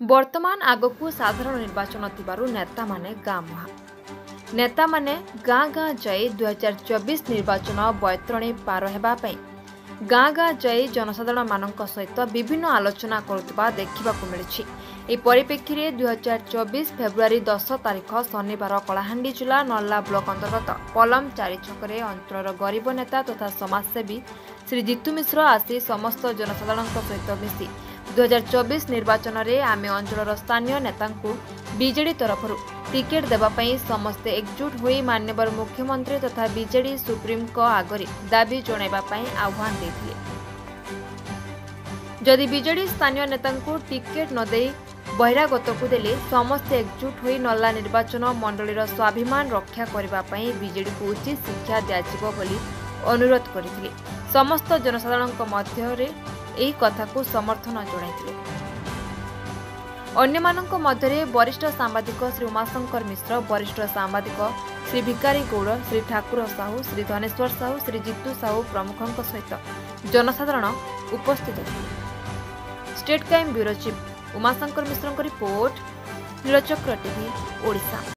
वर्तमान आगकू साधारण निर्वाचन थिबारु नेता माने गाँ मुहा नेता माने गाँ गाँ जाई 2024 निर्वाचन बैतरणी पार हेबा पई गाँ गाँ जाई जनसाधारण मानक सहित विभिन्न आलोचना करुवा देखा मिली। ए परिप्रेक्षी में 2024 फेब्रुआरी 10 तारिख शनिवार कलाहांडी जिला नल्ला ब्लॉक अंतर्गत पलम चारि छकरे अंचल गरीब नेता तथा समाजसेवी श्री जितू मिश्र आसी समस्त जनसाधारण सहित मिसी 2024 निर्वाचन में आमे अंचल स्थानीय नेता बीजेडी तरफ टिकेट देवाई समस्ते एकजुट होई माननीय मुख्यमंत्री तथा बीजेडी सुप्रीम को आगरी दाबी जणाइबापई आह्वान देथिले। जदि बीजेडी स्थानीय नेता टिकेट न देई बहिरागत को देले समस्ते एकजुट होई नल्ला निर्वाचन मंडलीर स्वाभिमान रक्षा करने बीजेडी को उचित शिक्षा दियाजिबो बोली अनुरोध करथिले। समस्त जनसाधारण मध्य एही कथा को समर्थन जणाइथिले। अन्यमानक मध्य वरिष्ठ सांबादिक श्री उमाशंकर मिश्र, वरिष्ठ सांबादिक श्री भिकारी गौड़, श्री ठाकुर साहू, श्री धनेश्वर साहू, श्री जितू साहू प्रमुखों सहित जनसाधारण उपस्थित थे। State crime bureau chief Umashankar Mishra report Nilachakra TV Odisha.